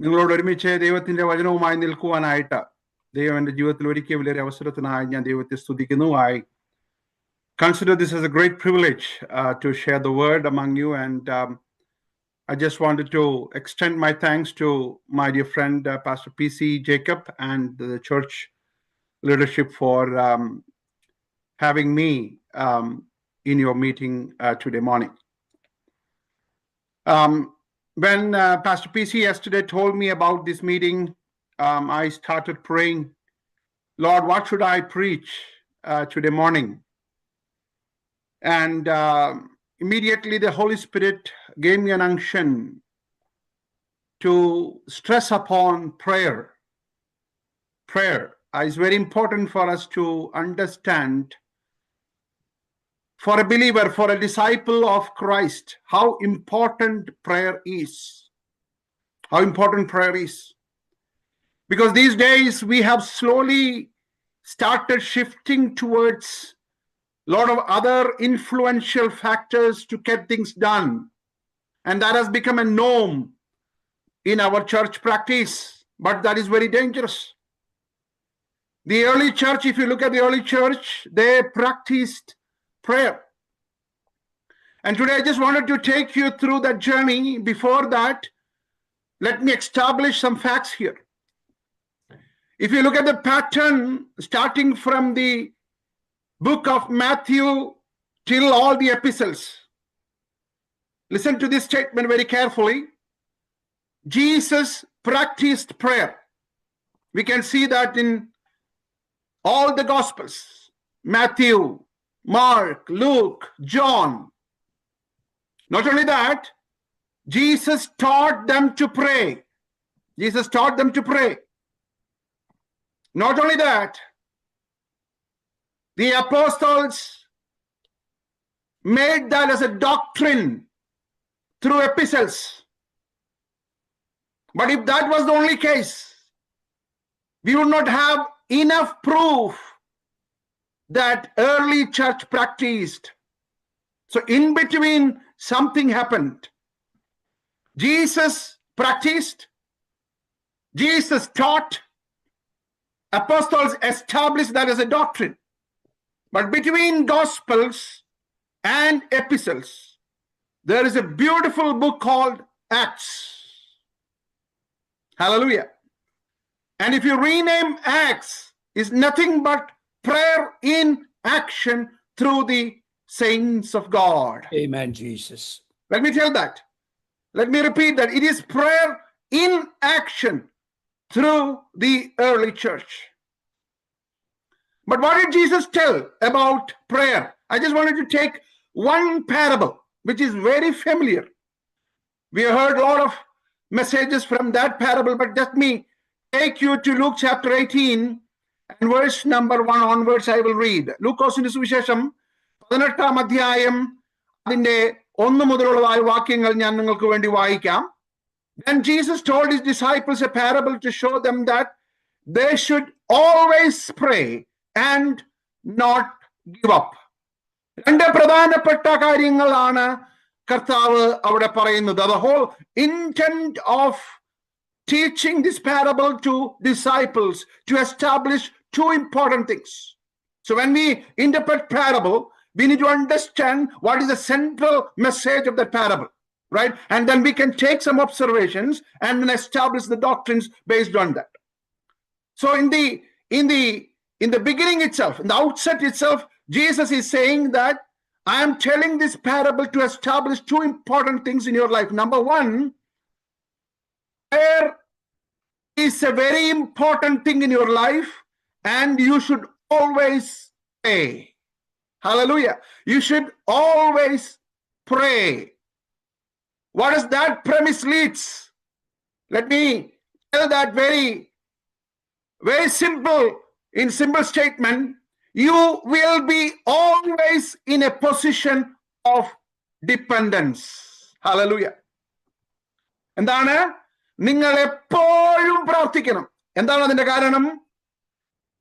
നിങ്ങളോട് ഒരുമിച്ച് ദൈവത്തിന്റെ വചനവുമായി നിൽക്കുവാനായിട്ട് ദൈവം എൻ്റെ ജീവിതത്തിൽ ഒരിക്കൽ വലിയൊരു അവസരത്തിനായി ഞാൻ ദൈവത്തെ സ്തുതിക്കുന്നു. I consider this as a great privilege to share the word among you, and I just wanted to extend my thanks to my dear friend Pastor PC Jacob and the church leadership for having me in your meeting today morning. When Pastor PC yesterday told me about this meeting, I started praying, Lord, what should I preach today morning? And immediately the Holy Spirit gave me an unction to stress upon prayer. Prayer is very important for us to understand, for a believer, for a disciple of Christ, how important prayer is. How important prayer is. Because these days we have slowly started shifting towards a lot of other influential factors to get things done. And that has become a norm in our church practice. But that is very dangerous. The early church, if you look at the early church, they practiced prayer. And today I just wanted to take you through that journey. Before that, let me establish some facts here. If you look at the pattern, starting from the book of Matthew till all the epistles, listen to this statement very carefully. Jesus practiced prayer. We can see that in all the Gospels: Matthew, Mark, Luke, John. Not only that, Jesus taught them to pray. Jesus taught them to pray. Not only that, the apostles made that as a doctrine through epistles. But if that was the only case, we would not have enough proof that early church practiced. So in between, something happened. Jesus practiced, Jesus taught, apostles established that as a doctrine. But between Gospels and epistles, there is a beautiful book called Acts. Hallelujah. And if you rename Acts, it's nothing but prayer in action through the saints of God. Amen, Jesus. Let me tell that. Let me repeat that. It is prayer in action through the early church. But what did Jesus tell about prayer? I just wanted to take one parable, which is very familiar. We have heard a lot of messages from that parable, but let me take you to Luke chapter 18 and verse number 1 onwards. I will read. ലൂക്കോസിന്റെ സുവിശേഷം 18-ാം അധ്യായം അതിന്റെ 1 മുതലുള്ളതായ വാക്യങ്ങൾ ഞാൻ നിങ്ങൾക്ക് വേണ്ടി വായിക്കാം. Then Jesus told his disciples a parable to show them that they should always pray and not give up. രണ്ട് പ്രധാനപ്പെട്ട കാര്യങ്ങളാണ് കർത്താവ് അവിടെ പറയുന്നത്. The whole intent of teaching this parable to disciples to establish two important things. So when we interpret parable, we need to understand what is the central message of that parable, right? And then we can take some observations and then establish the doctrines based on that. So in the beginning itself, in the outset itself, Jesus is saying that I am telling this parable to establish two important things in your life. Number one, prayer is a very important thing in your life, and you should always pray. Hallelujah. You should always pray. What does that premise leads? Let me tell that very, very simple, in simple statement. You will be always in a position of dependence. Hallelujah. എന്താണ്? നിങ്ങൾ എപ്പോഴും പ്രാർത്ഥിക്കണം. എന്താണ് അതിന്റെ കാരണം?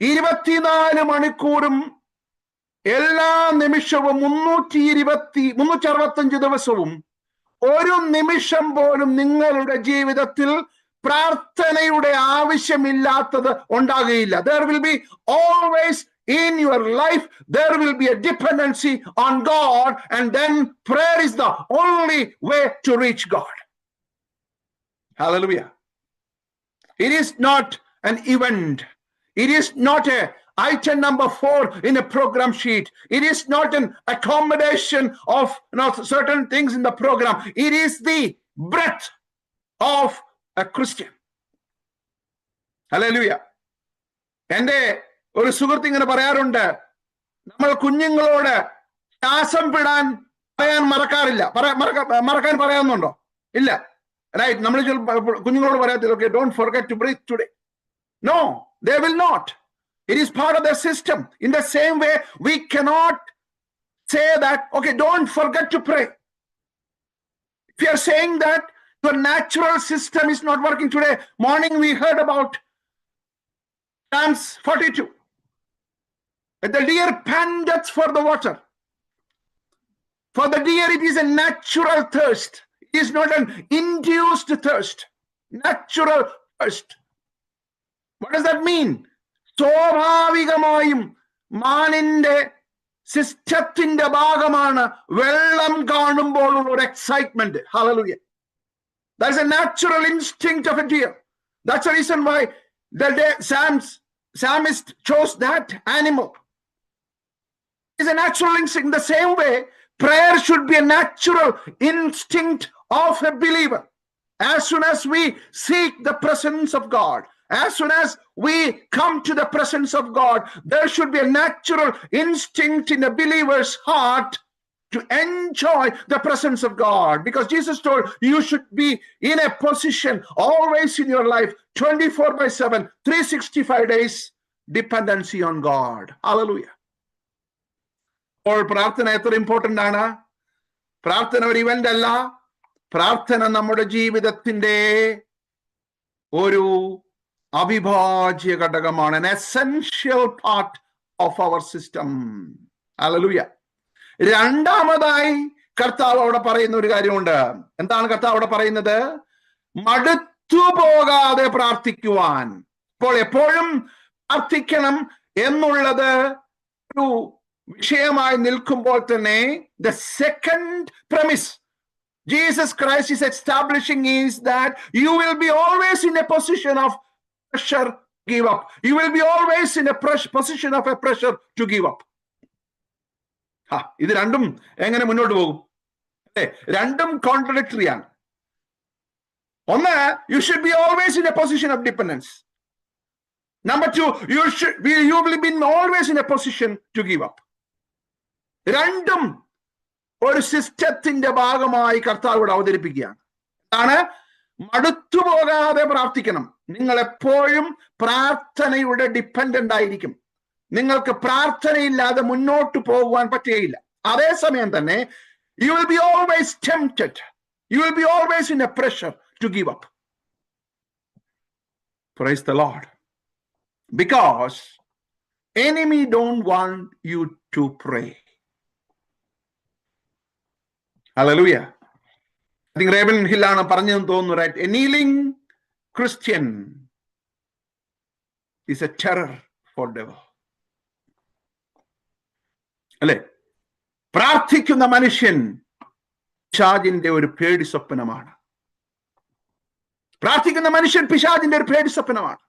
24 മണിക്കൂറും എല്ലാ നിമിഷവും 365 ദിവസവും ഒരു നിമിഷം പോലും നിങ്ങളുടെ ജീവിതത്തിൽ പ്രാർത്ഥനയുടെ ആവശ്യമില്ലാത്തത് ഉണ്ടാകുകയില്ല. There will be always in your life, there will be a dependency on God, and then prayer is the only way to reach God. Hallelujah. It is not an event. It is not a item number 4 in a program sheet. It is not an accommodation of certain things in the program. It is the breath of a Christian. Hallelujah. എന്റെ ഒരു സുഹൃത്ത് ഇങ്ങനെ പറയാറുണ്ട്, നമ്മൾ കുഞ്ഞുങ്ങളോട് ശ്വാസം വിടാൻ പറയാൻ മറക്കാറില്ല. മറക്കാൻ പറയാവുന്നുണ്ടോ? ഇല്ല. റൈറ്റ്. നമ്മൾ കുഞ്ഞുങ്ങളോട് പറയാത്തില്ല, okay, don't forget to breathe today. No, they will not. It is part of the system. In the same way, we cannot say that, okay, don't forget to pray. If you are saying that your natural system is not working today, morning we heard about Psalms 42. The deer panteth for the water. For the deer, it is a natural thirst. It is not an induced thirst. Natural thirst. What does that mean? സ്വാഭാവികമായും മാനിന്റെ സിസ്റ്റത്തിന്റെ ഭാഗമാണ് വെള്ളം കാണുമ്പോഴുള്ള ഒരു excitement. Hallelujah. That's a natural instinct of a deer. That's the reason why the psalmist chose that animal. It's a natural instinct. In the same way, prayer should be a natural instinct of a believer. As soon as we seek the presence of God, as soon as we come to the presence of God, there should be a natural instinct in a believer's heart to enjoy the presence of God. Because Jesus told you should be in a position always in your life, 24/7, 365 days, dependency on God. Hallelujah. അപ്പോൾ പ്രാർത്ഥന എത്ര important ആണ്? പ്രാർത്ഥന ഒരു event അല്ല. പ്രാർത്ഥന നമ്മുടെ ജീവിതത്തിന്റെ ഒരു അവിഭാജ്യ ഘടകമാണ്. An essential part of our system. Hallelujah. രണ്ടാമതായി കർത്താവ് അവിടെ പറയുന്ന ഒരു കാര്യമുണ്ട്. എന്താണ് കർത്താവ് അവിടെ പറയുന്നത്? മടുത്തു പോകാതെ പ്രാർത്ഥിക്കുവാൻ. ഇപ്പോൾ എപ്പോഴും പ്രാർത്ഥിക്കണം എന്നുള്ളത് ഒരു വിഷയമായി നിൽക്കുമ്പോൾ തന്നെ the second premise Jesus Christ is establishing is that you will be always in a position of pressure to give up. You will be always in a position of a pressure to give up. ഇത് രണ്ടും എങ്ങനെ മുന്നോട്ട് പോകും? രണ്ടും contradictory ആണ്. ഒന്ന്, you should be always in a position of dependence. Number 2, you will be always in a position to give up. രണ്ടും ഒരു സിസ്റ്റത്തിന്റെ ഭാഗമായി കർത്താവ് ഇവിടെ അവതരിപ്പിക്കുകയാണ്. അതാണ് മടുത്തു പോകാതെ പ്രാർത്ഥിക്കണം. നിങ്ങൾ എപ്പോഴും പ്രാർത്ഥനയുടെ ഡിപ്പെൻഡന്റ് ആയിരിക്കും. നിങ്ങൾക്ക് പ്രാർത്ഥനയില്ലാതെ മുന്നോട്ട് പോകുവാൻ പറ്റുകയില്ല. അതേസമയം തന്നെ you will be always tempted. You will be always in a pressure to give up. Praise the Lord. Because enemy don't want you to pray. Hallelujah. I think Raven Hillana പറഞ്ഞെന്ന് തോന്നുന്നു, right? A kneeling Christian is a terror for devil. അല്ലെ? പ്രാർത്ഥിക്കുന്ന മനുഷ്യൻ പിശാചിന്റെ ഒരു പേടി സ്വപ്നമാണ്. പ്രാർത്ഥിക്കുന്ന മനുഷ്യൻ പിശാചിന്റെ ഒരു പേടി സ്വപ്നമാണ്.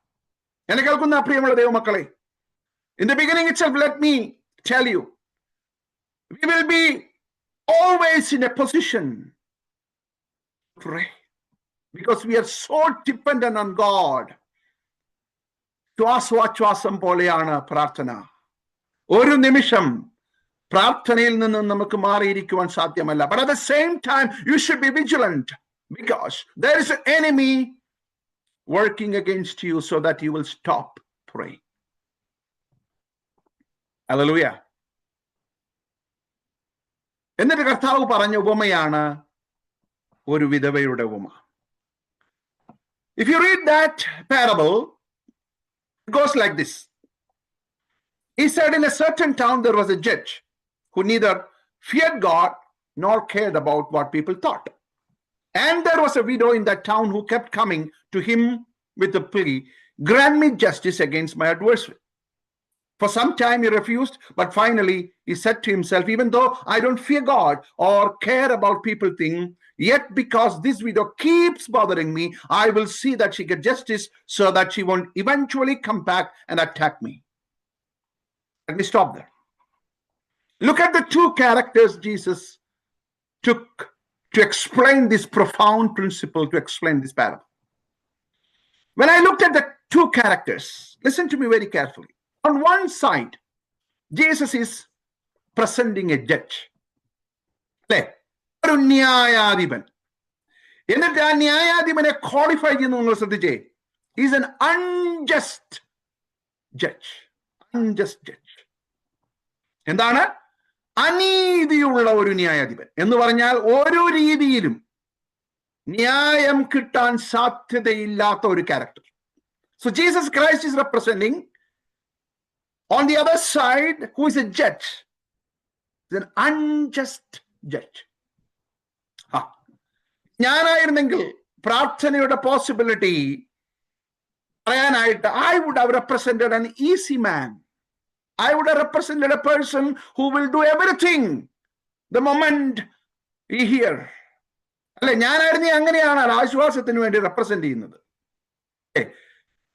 എന്നെ കേൾക്കുന്ന പ്രിയമുള്ള ദൈവമക്കളെ, in the beginning itself, let me tell you, we will be always in a position to pray because we are so dependent on God. ശ്വാസോച്ഛ്വാസം പോലെയാണ് പ്രാർത്ഥന. ഒരു നിമിഷം പ്രാർത്ഥനയിൽ നിന്ന് നമുക്ക് മാറിയിരിക്കുവാൻ സാധ്യമല്ല. But at the same time, you should be vigilant because there is an enemy working against you so that you will stop praying. Hallelujah. എന്നിട്ട് കർത്താവ് പറഞ്ഞ ഉപമയാണ് ഒരു വിധവയുടെ ഉപമ. If you read that parable, it goes like this. He said, in a certain town there was a judge who neither feared God nor cared about what people thought. And there was a widow in that town who kept coming to him with the plea, grant me justice against my adversary. For some time he refused, but finally he said to himself, even though I don't fear God or care about people think, yet because this widow keeps bothering me, I will see that she gets justice so that she won't eventually come back and attack me. Let me stop there. Look at the two characters Jesus took to explain this profound principle, to explain this parable. When I looked at the two characters, listen to me very carefully. On one side, Jesus is presenting a judge. ഒരു ന്യായാധിപൻ. എന്നിട്ട് ആ ന്യായാധിപനെ qualify ചെയ്യുന്ന നിങ്ങൾ ശ്രദ്ധിച്ചേ. Is an unjust judge. Unjust judge. എന്താണ്? അനീതിയുള്ള ഒരു ന്യായാധിപൻ എന്ന് പറഞ്ഞാൽ ഒരു രീതിയിലും ന്യായം കിട്ടാൻ സാധ്യതയില്ലാത്ത ഒരു character. So Jesus Christ is representing on the other side who is a judge, is an unjust judge. ഞാനായിരുന്നെങ്കിൽ പ്രാർത്ഥനയുടെ പോസിബിലിറ്റി പറയാനായിട്ട് I would have represented an easy man. I would have represented a person who will do everything the moment he hear. അല്ലെ, ഞാനായിരുന്നു അങ്ങനെയാണ് ആശ്വാസത്തിന് വേണ്ടി represent ചെയ്യുന്നത്.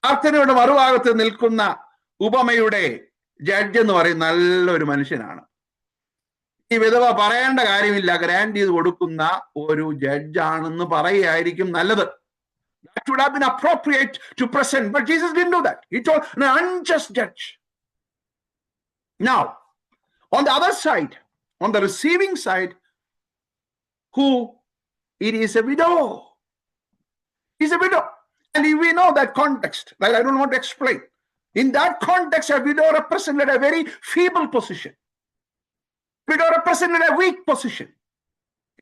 പ്രാർത്ഥനയുടെ മറുഭാഗത്ത് നിൽക്കുന്ന ഉപമയുടെ ജഡ്ജ് എന്ന് പറയുന്ന നല്ലൊരു മനുഷ്യനാണ്. ഈ വിധവ പറയേണ്ട കാര്യമില്ല, ഗ്രാൻഡ് ചെയ്ത് കൊടുക്കുന്ന ഒരു ജഡ്ജാണെന്ന് പറയുകയായിരിക്കും നല്ലത്. That would have been appropriate to present, but Jesus didn't do that. He told an unjust judge. Now, on the other side, on the receiving side, who it is a widow. He's a widow. And we know that context, right? I don't want to explain. In that context, a widow represented a very feeble position. Widow represented a weak position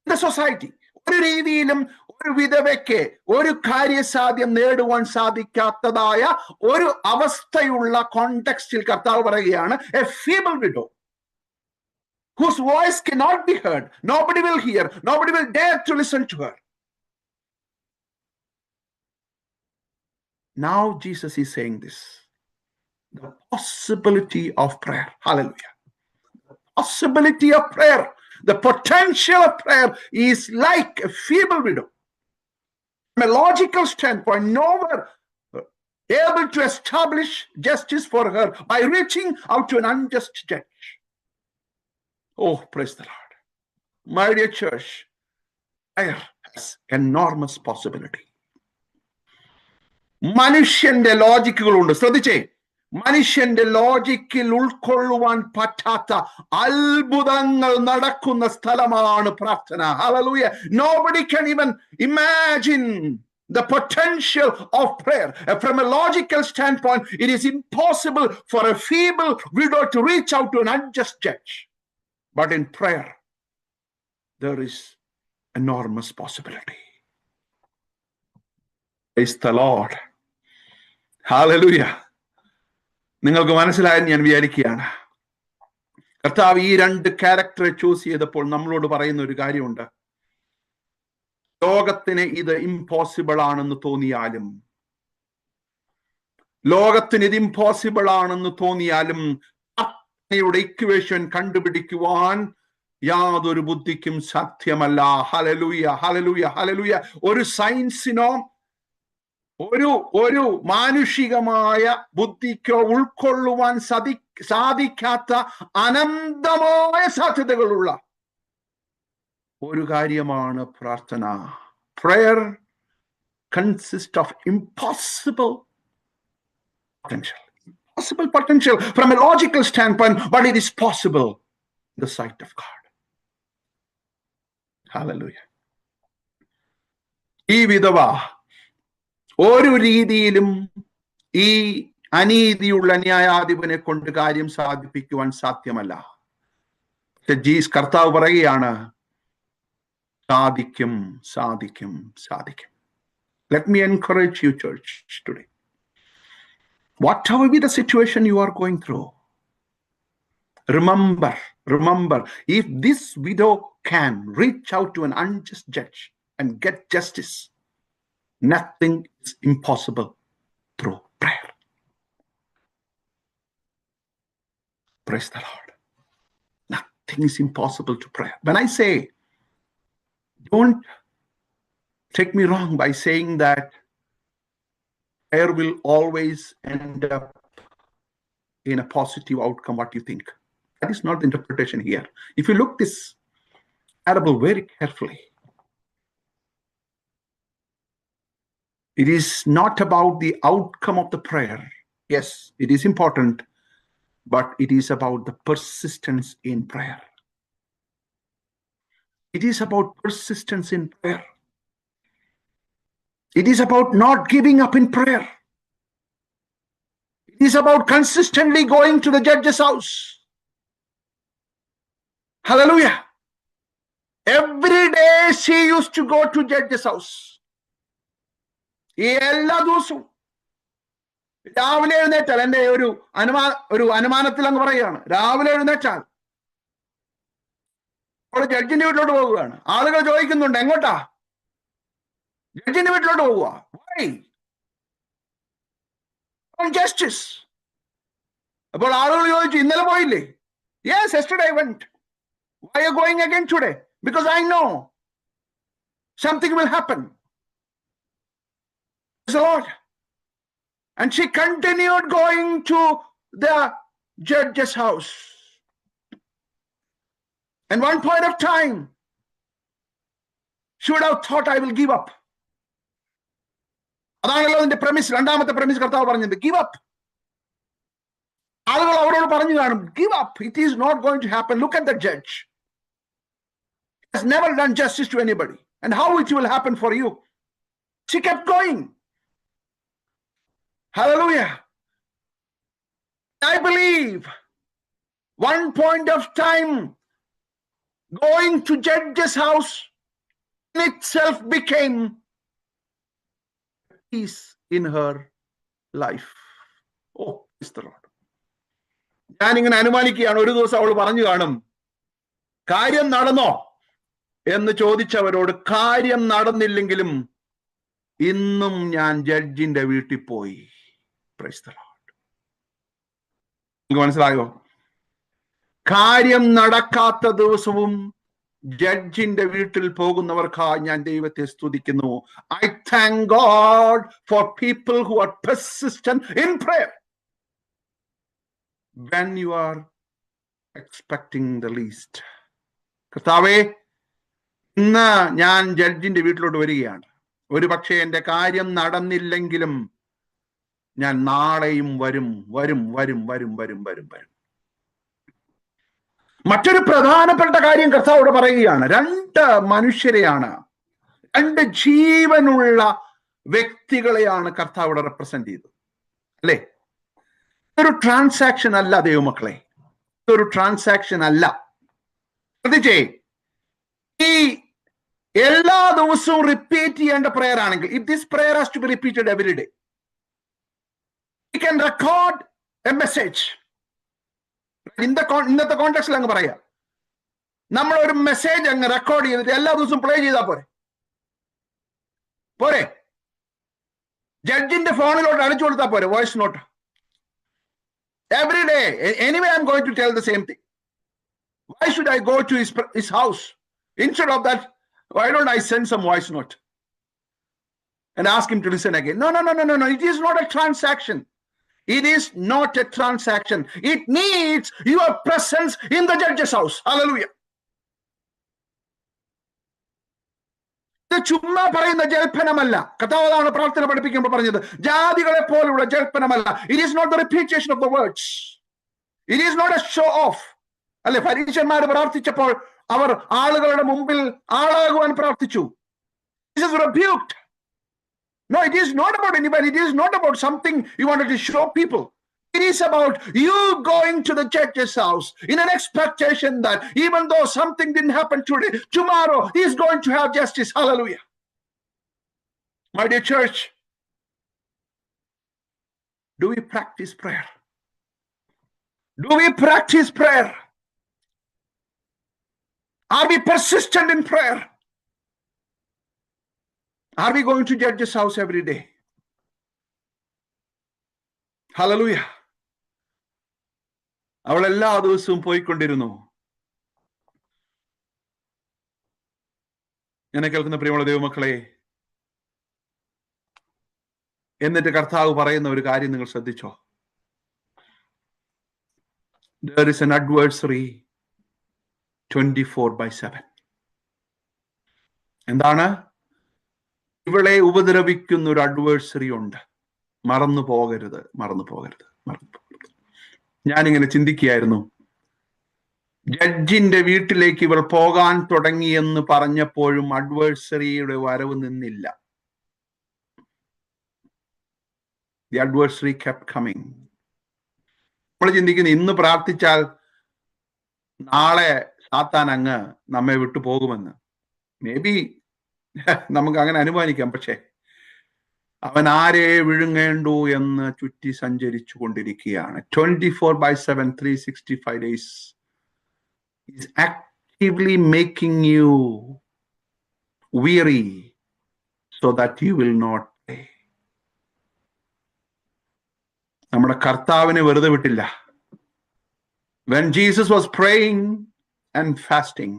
in the society. ഒരു രീതിയിലും ഒരു വിധവയ്ക്ക് ഒരു കാര്യസാധ്യം നേടുവാൻ സാധിക്കാത്തതായ ഒരു അവസ്ഥയുള്ള കോണ്ടെക്സ്റ്റിൽ കർത്താവ് പറയുകയാണ്, a feeble widow whose voice cannot be heard. Nobody will hear. Nobody will dare to listen to her. Now Jesus is saying this. The possibility of prayer. Hallelujah. The possibility of prayer. The potential of prayer is like a feeble widow. From a logical standpoint, nowhere able to establish justice for her by reaching out to an unjust judge. Oh, praise the Lord. My dear church, prayer has enormous possibility. മനുഷ്യന്റെ ലോജിക്കുകളുണ്ട്. ശ്രദ്ധിച്ചേ, മനുഷ്യന്റെ ലോജിക്കിൽ ഉൾക്കൊള്ളുവാൻ പറ്റാത്ത അത്ഭുതങ്ങൾ നടക്കുന്ന സ്ഥലമാണ് പ്രാർത്ഥന. Hallelujah. Nobody can even imagine the potential of prayer. From a logical standpoint, it is impossible for a feeble widow to reach out to an unjust judge. But in prayer, there is enormous possibility. Praise the Lord. Hallelujah. നിങ്ങൾക്ക് മനസ്സിലായെന്ന് ഞാൻ വിചാരിക്കുകയാണ്. കർത്താവ് ഈ രണ്ട് ക്യാരക്ടറെ choose ചെയ്തപ്പോൾ നമ്മളോട് പറയുന്ന ഒരു കാര്യമുണ്ട്. ലോകത്തിന് ഇത് ഇംപോസിബിൾ ആണെന്ന് തോന്നിയാലും, ലോകത്തിന് ഇത് ഇംപോസിബിൾ ആണെന്ന് തോന്നിയാലും പ്രാർത്ഥനയുടെ ഇക്വേഷൻ കണ്ടുപിടിക്കുവാൻ യാതൊരു ബുദ്ധിക്കും സാധ്യമല്ല. Hallelujah, hallelujah, hallelujah. ഒരു സയൻസിനോ ഒരു മാനുഷികമായ ബുദ്ധിക്കോ ഉൾക്കൊള്ളുവാൻ സാധിക്കാത്ത അനന്തമായ സാധ്യതകളുള്ള ഒരു കാര്യമാണ് പ്രാർത്ഥന. Prayer consists of impossible potential from a logical standpoint, but it is possible in the sight of God. Hallelujah. ഈ വിധവ ഒരു രീതിയിലും ഈ അനീതിയുള്ള ന്യായാധിപനെ കൊണ്ട് കാര്യം സാധിപ്പിക്കുവാൻ സാധ്യമല്ല. കർത്താവ് പറയുകയാണ്, സാധിക്കും, സാധിക്കും, സാധിക്കും. Let me encourage you, church, today. Whatever be the situation you are going through, remember, if this widow can reach out to an unjust judge, and get justice. Nothing is impossible through prayer. Praise the Lord. Nothing is impossible to prayer. When I say, don't take me wrong by saying that prayer will always end up in a positive outcome, what you think. That is not the interpretation here. If you look this parable very carefully, it is not about the outcome of the prayer. Yes, it is important, but it is about the persistence in prayer. It is about persistence in prayer. It is about not giving up in prayer. It is about consistently going to the judge's house. Hallelujah. Every day she used to go to judge's house. എല്ലാ ദിവസവും രാവിലെ എഴുന്നേറ്റാൽ, എന്റെ ഒരു അനുമാനത്തിൽ അങ്ങ് പറയുകയാണ്, രാവിലെ എഴുന്നേറ്റാൽ അവിടെ ജഡ്ജിന്റെ വീട്ടിലോട്ട് പോവുകയാണ്. ആളുകൾ ചോദിക്കുന്നുണ്ട്, എങ്ങോട്ടാ? ജഡ്ജിന്റെ വീട്ടിലോട്ട് പോവുക. Why? On justice. അപ്പോൾ ആളുകൾ ചോദിച്ചു, ഇന്നലെ പോയില്ലേ? Yes, yesterday I went. Why are you going again today? Because I know something will happen. Praise the Lord. And she continued going to the judge's house. And one point of time, she would have thought, I will give up. അതാണല്ലോ അതിന്റെ premise, രണ്ടാമത്തെ premise കർത്താവ് പറഞ്ഞത്, give up. ആളുകൾ അവരോട് പറഞ്ഞു കാണും, give up. It is not going to happen. Look at the judge. He has never done justice to anybody. And how it will happen for you? She kept going. Hallelujah. I believe one point of time, going to judge's house in itself became peace in her life. Oh, praise the Lord. ഞാനിങ്ങനെ അനുമാനിക്കുകയാണ്, ഒരു ദിവസം അവൾ പറഞ്ഞു കാണും, കാര്യം നടന്നോ എന്ന് ചോദിച്ചവരോട്, കാര്യം നടന്നില്ലെങ്കിലും ഇന്നും ഞാൻ ജഡ്ജിന്റെ വീട്ടിൽ പോയി. Praise the Lord. നിങ്ങൾക്ക് മനസ്സിലായോ? കാര്യം നടക്കാത്ത ദിവസവും ജഡ്ജിന്റെ വീട്ടിൽ പോകുന്നവർക്കായി ഞാൻ ദൈവത്തെ സ്തുതിക്കുന്നു. I thank God for people who are persistent in prayer when you are expecting the least. കർത്താവേ, ഇന്ന് ഞാൻ ജഡ്ജിന്റെ വീട്ടിലോട്ട് വരികയാണ്. ഒരു പക്ഷേ എന്റെ കാര്യം നടന്നില്ലെങ്കിലും ഞാൻ നാളെയും വരും. മറ്റൊരു പ്രധാനപ്പെട്ട കാര്യം കർത്താവോട് പറയുകയാണ്. രണ്ട് മനുഷ്യരെയാണ്, രണ്ട് ജീവനുള്ള വ്യക്തികളെയാണ് കർത്താവോട് റെപ്രസെന്റ് ചെയ്തത്, അല്ലേ? ഇതൊരു ട്രാൻസാക്ഷൻ അല്ല ദൈവമക്കളെ, ഇതൊരു ട്രാൻസാക്ഷൻ അല്ല. ശ്രദ്ധിച്ചേ, ഈ എല്ലാ ദിവസവും റിപ്പീറ്റ് ചെയ്യേണ്ട പ്രയർ ആണെങ്കിൽ, if this prayer has to be repeated every day, we can record a message. ഇന്നത്തെ കോണ്ടെക്സ്റ്റിൽ അങ്ങ് പറയാം, നമ്മൾ ഒരു മെസ്സേജ് അങ്ങ് റെക്കോർഡ് ചെയ്തിട്ട് എല്ലാ ദിവസവും പ്ലേ ചെയ്താൽ പോരെ? ജഡ്ജിന്റെ ഫോണിലോട്ട് അടിച്ചു കൊടുത്താൽ പോരെ voice note? Every day, anyway, I'm going to tell the same thing. Why should I go to his house? Instead of that, why don't I send some voice note and ask him to listen again? No. It is not a transaction. It is not a transaction. It needs your presence in the judge's house. Hallelujah. ഇത് ചുമ്മാ പറയുന്ന ജൽപ്പനമല്ല. കർത്താവാണ് പ്രാർത്ഥന പഠിപ്പിക്കുമ്പോൾ പറഞ്ഞത്, ജാതികളെ പോലുള്ള ജൽപ്പനമല്ല. It is not the repetition of the words. It is not a show off. അല്ലെ, പരീക്ഷന്മാർ പ്രാർത്ഥിച്ചപ്പോൾ അവർ ആളുകളുടെ മുമ്പിൽ ആളാകുവാൻ പ്രാർത്ഥിച്ചു. This is rebuked. No, it is not about anybody. It is not about something you wanted to show people. It is about you going to the judge's house in an expectation that even though something didn't happen today, tomorrow he is going to have justice. Hallelujah. My dear church, do we practice prayer? Do we practice prayer? Are we persistent in prayer? Are we going to judge's house every day? Hallelujah. അവൾ എല്ലാ ദിവസവും പോയിക്കൊണ്ടിരുന്നു. എന്നെ കേൾക്കുന്ന പ്രിയമുള്ള ദൈവമക്കളെ, എന്നിട്ട് കർത്താവ് പറയുന്ന ഒരു കാര്യം നിങ്ങൾ ശ്രദ്ധിച്ചോ? There is an adversary 24/7. എന്താണ്? ഇവളെ ഉപദ്രവിക്കുന്ന ഒരു അഡ്വേഴ്സറി ഉണ്ട്. മറന്നു പോകരുത്. ഞാനിങ്ങനെ ചിന്തിക്കുകയായിരുന്നു, ജഡ്ജിന്റെ വീട്ടിലേക്ക് ഇവൾ പോകാൻ തുടങ്ങിയെന്ന് പറഞ്ഞപ്പോഴും അഡ്വേഴ്സറിയുടെ വരവ് നിന്നില്ല. The adversary kept coming. നമ്മൾ ചിന്തിക്കുന്നു, ഇന്ന് പ്രാർത്ഥിച്ചാൽ നാളെ സാത്താൻ അങ്ങ് നമ്മെ വിട്ടു പോകുമെന്ന്. മേ ബി നമുക്ക് അങ്ങനെ അനുമാനിക്കാം. പക്ഷേ അവൻ ആരെ വിഴുങ്ങേണ്ടു എന്ന് ചുറ്റി സഞ്ചരിച്ചു കൊണ്ടിരിക്കുകയാണ്. 24/7, 365 days is actively making you weary so that you will not pray. നമ്മുടെ കർത്താവിനെ വെറുതെ വിട്ടില്ല. When Jesus was praying and fasting,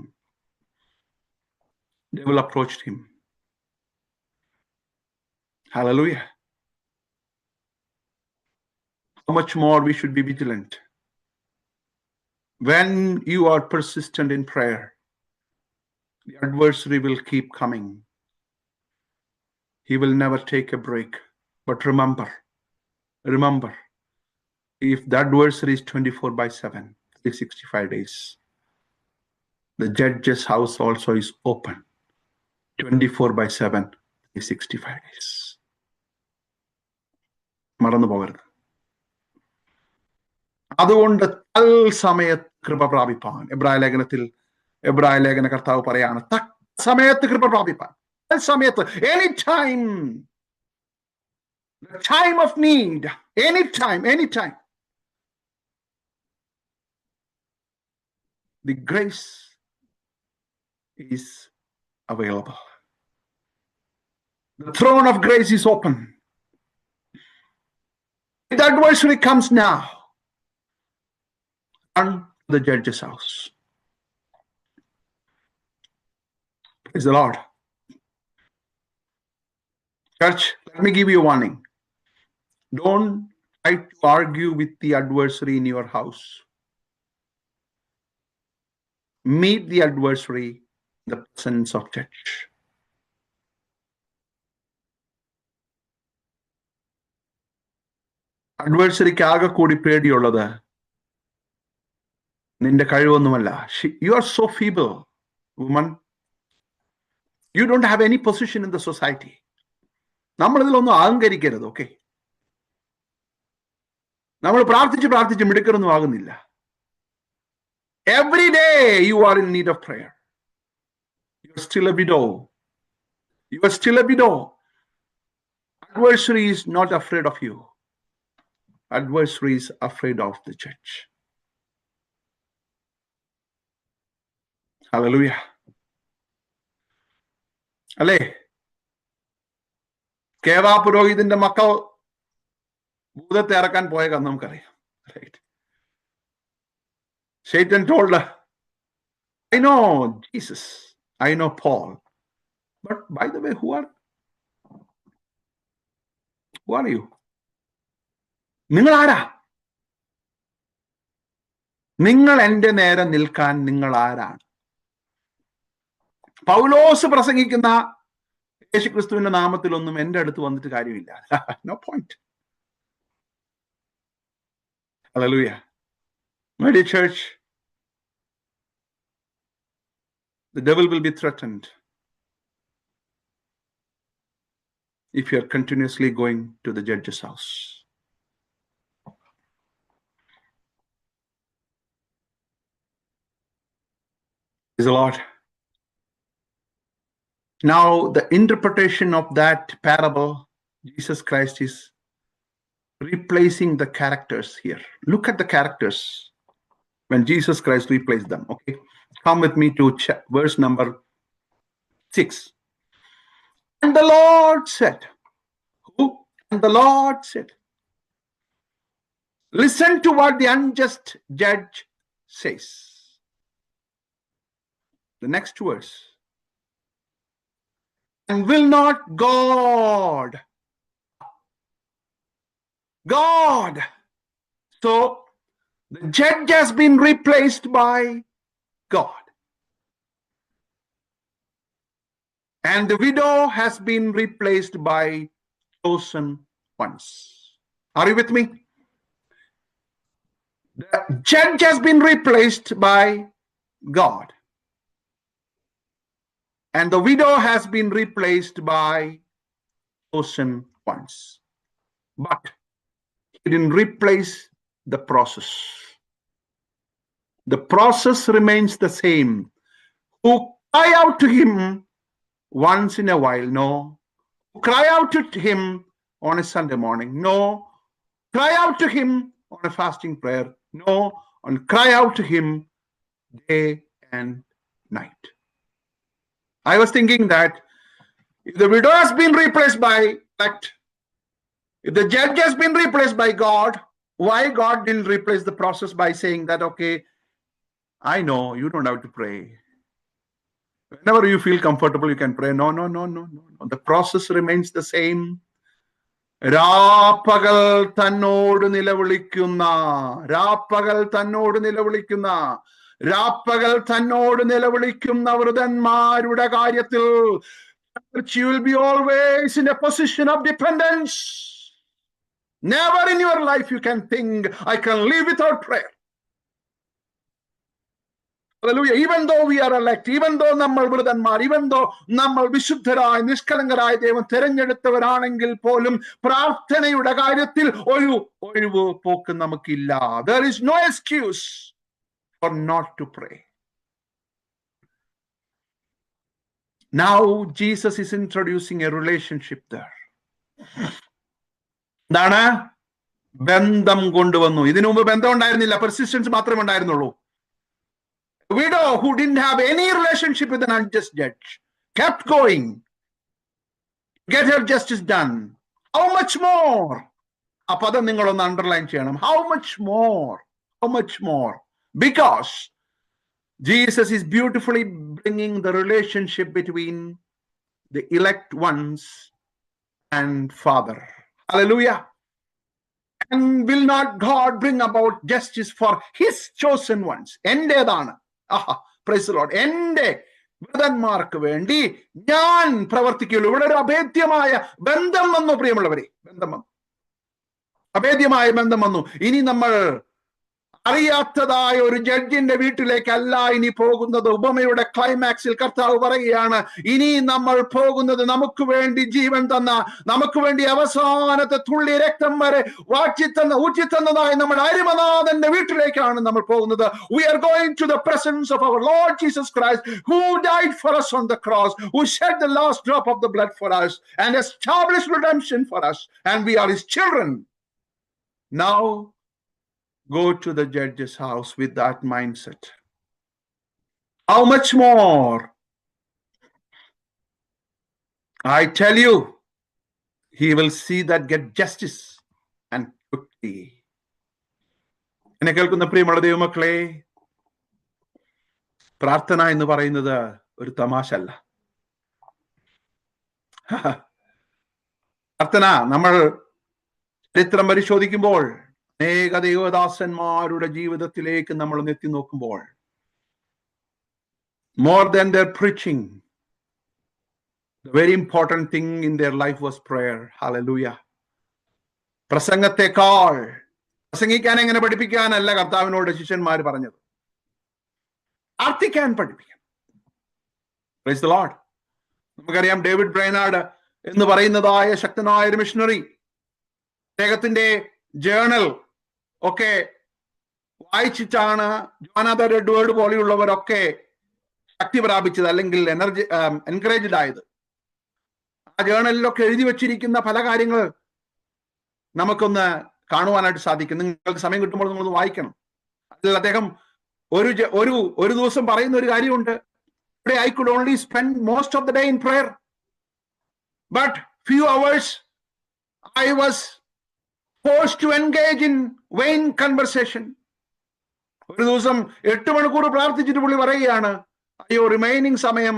the devil approached him. Hallelujah. How much more we should be vigilant. When you are persistent in prayer, the adversary will keep coming. He will never take a break. But remember, if the adversary is 24/7, 365 days, the judge's house also is open 24/7, 365 days. മറന്നു പോകരുത്. അതുകൊണ്ട് തൽസമയത്ത് കൃപ പ്രാപിപ്പാൻ, എബ്രായ ലേഖന കർത്താവ് പറയാണ്, സമയത്ത് കൃപ പ്രാപിപ്പാൻ. തൽസമയത്ത്, any time, the time of need, anytime. The grace is available. The throne of grace is open. If the adversary comes now, run to the judge's house. Praise the Lord. Church, let me give you a warning. Don't try to argue with the adversary in your house. Meet the adversary in the presence of church. അഡ്വേഴ്സറിക്ക് ആകെ കൂടി പേടിയുള്ളത് നിന്റെ കഴിവൊന്നുമല്ല. You are so feeble, woman. You don't have any position in the society. നമ്മൾ ഇതിലൊന്നും അഹങ്കരിക്കരുത്. Okay, നമ്മൾ പ്രാർത്ഥിച്ച് മിടുക്കറൊന്നും ആകുന്നില്ല. Every day you are in need of prayer. You are still a widow. Adversary is not afraid of you. Adversary is afraid of the church. Hallelujah. അല്ലേ? കേവാ പുരോഹിതന്റെ മക്കൾ ഭൂതത്തെ ഇറക്കാൻ പോയ കഥ നമുക്കറിയാം. Right? Satan told her, I know Jesus, I know Paul, but by the way, who are you? നിങ്ങൾ ആരാ? നിങ്ങൾ എന്റെ നേരെ നിൽക്കാൻ നിങ്ങൾ ആരാണ്? പൗലോസ് പ്രസംഗിക്കുന്ന യേശുക്രിസ്തുവിന്റെ നാമത്തിലൊന്നും എന്റെ അടുത്ത് വന്നിട്ട് കാര്യമില്ല. No point. Hallelujah. My dear church, the devil will be threatened if you are continuously going to the judge's house. Praise the Lord. Now, the interpretation of that parable, Jesus Christ is replacing the characters here. Look at the characters when Jesus Christ replaced them. Okay, come with me to verse number 6. And the Lord said, who? And the Lord said, listen to what the unjust judge says. The next verse. And will not God. So the judge has been replaced by God. And the widow has been replaced by chosen ones. Are you with me? The judge has been replaced by God. And the widow has been replaced by chosen ones. But he didn't replace the process. The process remains the same. Who cry out to him once in a while? No. Who cry out to him on a Sunday morning? No. Cry out to him on a fasting prayer? No. And cry out to him day and night. I was thinking that if the widow has been replaced by elect, if the judge has been replaced by God, why God didn't replace the process by saying that, okay, I know you don't have to pray. Whenever you feel comfortable, you can pray. No. The process remains the same. രാപ്പകൽ തന്നോട് നിലവിളിക്കുന്ന വൃതന്മാരുടെ കാര്യത്തിൽ you will be always in a position of dependence. Never in your life you can think, I can live without prayer. Hallelujah. Even though we are elect, even though നമ്മൾ വൃതന്മാർ, even though നമ്മൾ വിശുദ്ധരായ നിഷ്കളങ്കരായ ദൈവം തിരഞ്ഞെടുത്തവരാണെങ്കിൽ പോലും പ്രാർത്ഥനയുടെ കാര്യത്തിൽ ഒരു ഒഴിവ് പോക്ക് നമുക്കില്ല. There is no excuse for not to pray. Now Jesus is introducing a relationship there. എന്താണ്? ബന്ധം കൊണ്ടുവന്നു. ഇതിനു മുമ്പ് ബന്ധം ഉണ്ടായിരുന്നില്ല, പെർസിസ്റ്റൻസ് മാത്രമേ ഉണ്ടായിരുന്നുള്ളൂ. A widow who didn't have any relationship with an unjust judge kept going, get her justice done. How much more? ആ പദം നിങ്ങളൊന്ന് അണ്ടർലൈൻ ചെയ്യണം. How much more? How much more? Because Jesus is beautifully bringing the relationship between the elect ones and Father. Hallelujah. And will not God bring about justice for his chosen ones? എന്റേതാണ്. Praise the Lord. എന്റെ വൃതന്മാർക്ക് വേണ്ടി ഞാൻ പ്രവർത്തിക്കുള്ളൂ. ഇവിടെ ഒരു അഭേദ്യമായ ബന്ധം വന്നു, പ്രിയമുള്ളവരെ. ബന്ധം വന്നു, അഭേദ്യമായ ബന്ധം വന്നു. ഇനി നമ്മൾ അറിയാത്തതായ ഒരു ജഡ്ജിന്റെ വീട്ടിലേക്കല്ല ഇനി പോകുന്നത്. ഉപമയുടെ ക്ലൈമാക്സിൽ കർത്താവ് പറയുകയാണ്, ഇനി നമ്മൾ പോകുന്നത് നമുക്ക് വേണ്ടി ജീവൻ തന്ന, നമുക്ക് വേണ്ടി അവസാനത്തെ തുള്ളി രക്തം വരെ ഊറ്റിത്തന്നതായ നമ്മുടെ അരിമനാഥന്റെ വീട്ടിലേക്കാണ് നമ്മൾ പോകുന്നത്. We are going to the presence of our Lord Jesus Christ, who died for us on the cross, who shed the last drop of the blood for us and established redemption for us, and we are his children. Now go to the judge's house with that mindset. How much more? I tell you, he will see that get justice and quickly. എന്നെ കേൾക്കുന്ന പ്രിയമുള്ള ദൈവമക്കളെ, പ്രാർത്ഥന എന്ന് പറയുന്നത് ഒരു തമാശ അല്ല. പ്രാർത്ഥന നമ്മൾ ചരിത്രം പരിശോധിക്കുമ്പോൾ, അനേക ദൈവദാസന്മാരുടെ ജീവിതത്തിലേക്ക് നമ്മൾ എത്തി നോക്കുമ്പോൾ, more than their preaching, the very important thing in their life was prayer. Hallelujah. പ്രസംഗത്തെക്കാൾ, പ്രസംഗിക്കാൻ എങ്ങനെ പഠിപ്പിക്കാനല്ല കർത്താവിനോട് ശിഷ്യന്മാർ പറഞ്ഞത്, പ്രാർത്ഥിക്കാൻ പഠിപ്പിക്കാൻ. Praise the Lord. നമുക്കറിയാം, ഡേവിഡ് ബ്രൈനാർഡ് എന്ന് പറയുന്നതായ ശക്തനായ ഒരു മിഷണറി, അദ്ദേഹത്തിന്റെ ജേണൽ ഒക്കെ വായിച്ചിട്ടാണ് ജോനാഥൻ എഡ്വേർഡ് പോലെയുള്ളവരൊക്കെ ശക്തി പ്രാപിച്ചത്, അല്ലെങ്കിൽ എൻകറേജ്ഡ് ആയത്. ആ ജേണലിലൊക്കെ എഴുതി വച്ചിരിക്കുന്ന പല കാര്യങ്ങൾ നമുക്കൊന്ന് കാണുവാനായിട്ട് സാധിക്കും. നിങ്ങൾക്ക് സമയം കിട്ടുമ്പോൾ നിങ്ങളൊന്ന് വായിക്കണം. അതിൽ അദ്ദേഹം ഒരു ദിവസം പറയുന്ന ഒരു കാര്യമുണ്ട്, I could only spend most of the day in prayer. but few hours I was forced to engage in vain conversation. ഒരു ദിവസം 8 മണിക്കൂർ പ്രാർത്ഥിച്ചിട്ട് പുള്ളി പറയുകയാണ്, അയ്യോ, റിമൈനിങ് സമയം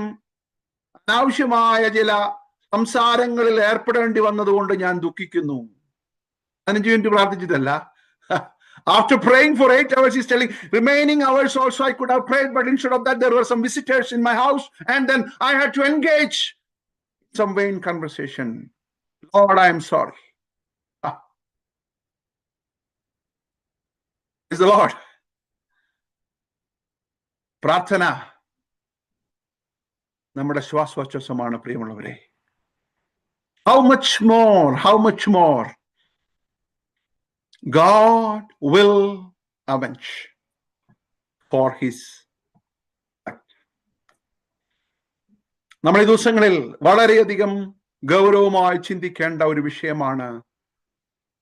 അനാവശ്യമായ ചില സംസാരങ്ങളിൽ ഏർപ്പെടേണ്ടി വന്നതുകൊണ്ട് ഞാൻ ദുഃഖിക്കുന്നു. 5 minute പ്രാർത്ഥിച്ചിട്ടല്ല. After praying for 8 hours, he's telling, remaining hours also I could have prayed, but instead of that, there were some visitors in my house, and then I had to engage in some vain conversation. Lord, I am sorry. Praise the Lord. പ്രാർത്ഥന നമ്മുടെ ശ്വാസോച്ഛ്വാസമാണ്, പ്രിയമുള്ളവരെ. How much more God will avenge for his act. നമ്മൾ ഈ ദിവസങ്ങളിൽ വളരെയധികം ഗൗരവമായി ചിന്തിക്കേണ്ട ഒരു വിഷയമാണ്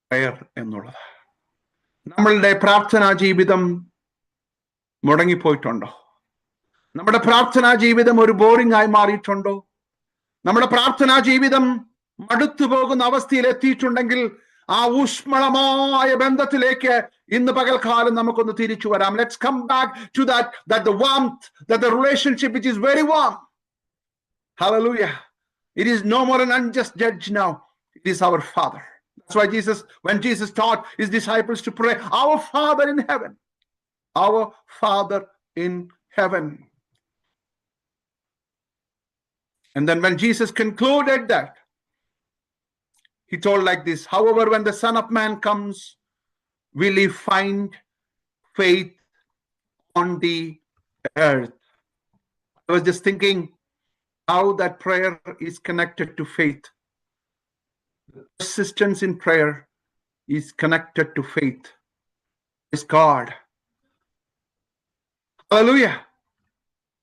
പ്രയർ എന്നുള്ളത്. നമ്മളുടെ പ്രാർത്ഥനാ ജീവിതം മുടങ്ങിപ്പോയിട്ടുണ്ടോ? നമ്മുടെ പ്രാർത്ഥനാ ജീവിതം ഒരു ബോറിംഗ് ആയി മാറിയിട്ടുണ്ടോ? നമ്മുടെ പ്രാർത്ഥനാ ജീവിതം മടുത്തു പോകുന്ന അവസ്ഥയിൽ എത്തിയിട്ടുണ്ടെങ്കിൽ ആ ഊഷ്മളമായ ബന്ധത്തിലേക്ക് ഇന്ന് പകൽക്കാലം നമുക്കൊന്ന് തിരിച്ചു വരാം. Let's come back to that the warmth, that the relationship which is very warm. Hallelujah. It is no more an unjust judge now. It is our Father. That's why when Jesus taught his disciples to pray, our Father in heaven. Our Father in heaven. And then when Jesus concluded that, he told like this, however, when the Son of Man comes, will he find faith on the earth? I was just thinking how that prayer is connected to faith. Persistence in prayer is connected to faith. It's God. Hallelujah.